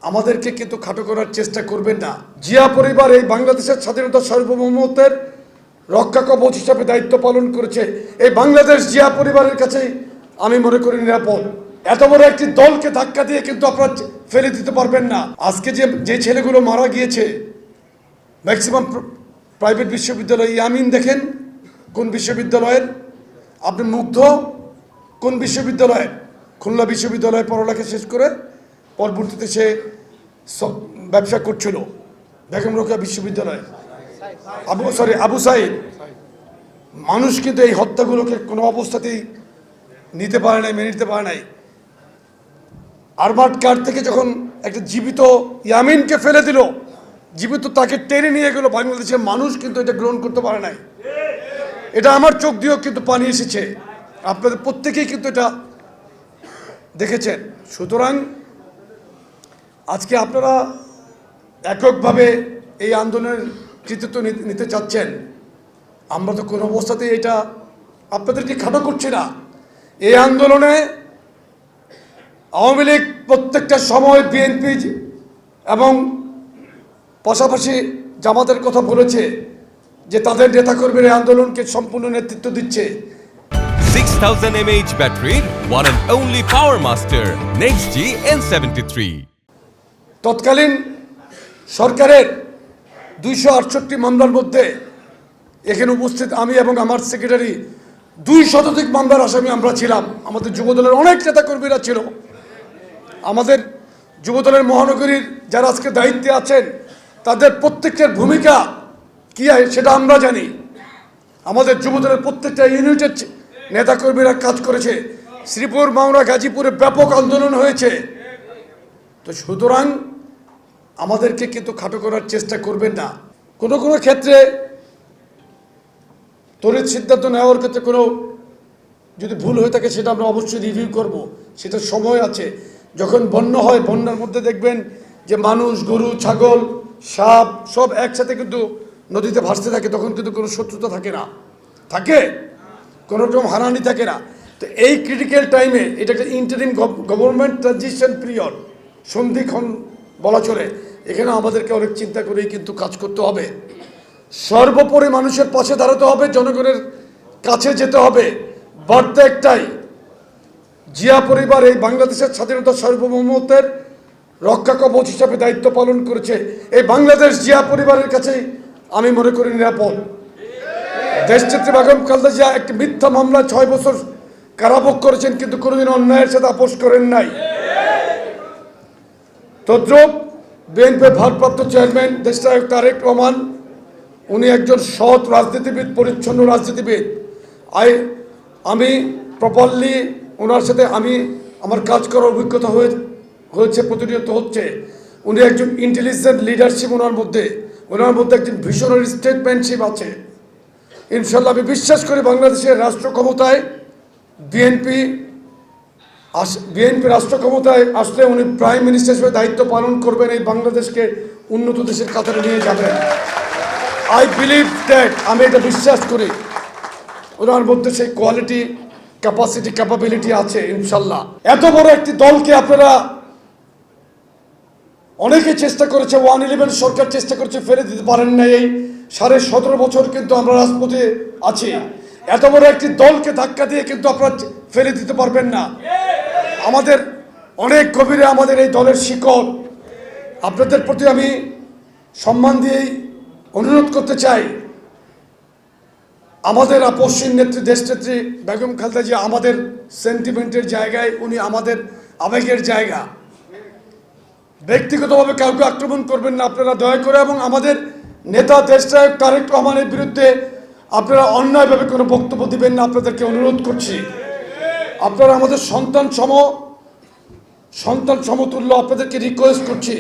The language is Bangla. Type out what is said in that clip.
আমাদেরকে কিন্তু খাটো করার চেষ্টা করবেন না। জিয়া পরিবার এই বাংলাদেশের স্বাধীনতা সার্বভৌমত্বের রক্ষা কবচ হিসাবে দায়িত্ব পালন করেছে। এই বাংলাদেশ জিয়া পরিবারের কাছেই আমি মনে করি নিরাপদ। এত বড় একটি দলকে ধাক্কা দিয়ে কিন্তু আপনারা ফেলে দিতে পারবেন না। আজকে যে ছেলেগুলো মারা গিয়েছে ম্যাক্সিমাম প্রাইভেট বিশ্ববিদ্যালয়, ইয়ামিন দেখেন কোন বিশ্ববিদ্যালয়ের, আপনি মুগ্ধ কোন বিশ্ববিদ্যালয়ের, খুলনা বিশ্ববিদ্যালয়ে পড়ালেখা শেষ করে পরবর্তীতে সে ব্যবসা করছিল বেগম রোকেয়া বিশ্ববিদ্যালয়ে, আবু সাইদ। মানুষ কিন্তু এই হত্যাগুলোকে কোনো অবস্থাতেই নিতে পারে নাই, মেনে নিতে পারে নাই। আরমাড কার থেকে যখন একটা জীবিত ইয়ামিনকে ফেলে দিল, জীবিত তাকে টেনে নিয়ে গেল, বাংলাদেশের মানুষ কিন্তু এটা গ্রহণ করতে পারে নাই। এটা আমার চোখ দিয়েও কিন্তু পানি এসেছে, আপনাদের প্রত্যেকেই কিন্তু এটা দেখেছেন। সুতরাং আজকে আপনারা এককভাবে এই আন্দোলনের কৃতিত্ব নিতে চাচ্ছেন, আমরা তো কোনো অবস্থাতেই এটা আপনাদেরকে খাটো করছি না। এই আন্দোলনে আওয়ামী লীগ প্রত্যেকটা সময় বিএনপি এবং পাশাপাশি জামাতের কথা বলেছে যে তাদের নেতাকর্মীরা এই আন্দোলনকে সম্পূর্ণ নেতৃত্ব দিচ্ছে। 6000 mAh battery, one and only Power Master, NextG N73. তৎকালীন সরকারের 268 মামলার মধ্যে এখানে উপস্থিত আমি এবং আমার সেক্রেটারি 200 মামলার আসামি আমরা ছিলাম। আমাদের যুবদলের অনেক নেতাকর্মীরা ছিল। আমাদের যুবদলের মহানগরীর যারা আজকে দায়িত্বে আছেন তাদের প্রত্যেকের ভূমিকা কী সেটা আমরা জানি। আমাদের যুবদলের প্রত্যেকটা ইউনিটের নেতাকর্মীরা কাজ করেছে। শ্রীপুর, মাওনা, গাজীপুরে ব্যাপক আন্দোলন হয়েছে। তো সুতরাং আমাদেরকে কিন্তু খাটো করার চেষ্টা করবেন না। কোনো কোনো ক্ষেত্রে তড়িৎ সিদ্ধান্ত নেওয়ার ক্ষেত্রে কোনো যদি ভুল হয়ে থাকে সেটা আমরা অবশ্যই রিভিউ করব, সেটা সময় আছে। যখন বন্যা হয়, বন্যার মধ্যে দেখবেন যে মানুষ, গরু, ছাগল, সাপ সব একসাথে কিন্তু নদীতে ভাসতে থাকে, তখন কিন্তু কোনো শত্রুতা থাকে না, থাকে কোনো রকম হারানি থাকে না। তো এই ক্রিটিক্যাল টাইমে এটা একটা ইন্টারিম গভর্নমেন্ট ট্রানজিশন পিরিয়ড, সন্ধিক্ষণ বলা চলে। এখানে আমাদেরকে অনেক চিন্তা করেই কিন্তু কাজ করতে হবে। সর্বোপরি মানুষের পাশে দাঁড়াতে হবে, জনগণের কাছে যেতে হবে। বার্তা একটাই, জিয়া পরিবার এই বাংলাদেশের স্বাধীনতা সার্বভৌমত্বের রক্ষা কবচ হিসাবে দায়িত্ব পালন করেছে। এই বাংলাদেশ জিয়া পরিবারের কাছেই আমি মনে করি নিরাপদ। দেশনেত্রী বেগম খালেদা জিয়া একটি মিথ্যা মামলা 6 বছর কারাভোগ করেছেন, কিন্তু কোনোদিন অন্যায়ের সাথে আপোষ করেন নাই। তদ্রুপ বিএনপির ভারপ্রাপ্ত চেয়ারম্যান দেশনায়ক তারেক রহমান, উনি একজন সৎ রাজনীতিবিদ, পরিচ্ছন্ন রাজনীতিবিদ। আমি প্রপারলি ওনার সাথে আমার কাজ করার অভিজ্ঞতা হয়েছে, প্রতিনিয়ত হচ্ছে। উনি একজন ইন্টেলিজেন্ট লিডারশিপ ওনার মধ্যে একজন ভিশনারি স্টেটমেন্টশিপ আছে। ইনশাল্লাহ আমি বিশ্বাস করি বাংলাদেশের রাষ্ট্র ক্ষমতায় বিএনপি রাষ্ট্র ক্ষমতায় আসলে উনি প্রাইম মিনিস্টার হিসেবে দায়িত্ব পালন করবেন, এই বাংলাদেশকে উন্নত দেশের কাতারে নিয়ে যাবেন। আই বিলিভ দ্যাট, আমি এটা বিশ্বাস করি ওনার মধ্যে সেই কোয়ালিটি, ক্যাপাসিটি, ক্যাপাবিলিটি আছে ইনশাল্লাহ। এত বড় একটি দলকে আপনারা অনেকে চেষ্টা করেছে, 111 সরকার চেষ্টা করেছে, ফেলে দিতে পারেন না। এই 17.5 বছর কিন্তু আমরা রাজপথে আছি। এত বড় একটি দলকে ধাক্কা দিয়ে কিন্তু আপনারা ফেলে দিতে পারবেন না। আমাদের অনেক গভীরে আমাদের এই দলের শিকড়। আপনাদের প্রতি আমি সম্মান দিয়েই অনুরোধ করতে চাই, আমাদের আপসহীন নেত্রী, দেশনেত্রী বেগম খালেদা জিয়া আমাদের সেন্টিমেন্টের জায়গায়, উনি আমাদের আবেগের জায়গা। ব্যক্তিগতভাবে কাউকে আক্রমণ করবেন না আপনারা দয়া করে, এবং আমাদের নেতা দেশনায়ক তারেক রহমানের বিরুদ্ধে আপনারা অন্যায়ভাবে কোনো বক্তব্য দিবেন না, আপনাদেরকে অনুরোধ করছি। আপনারা আমাদের সন্তান সমতুল্য, আপনাদেরকে রিকোয়েস্ট করছি।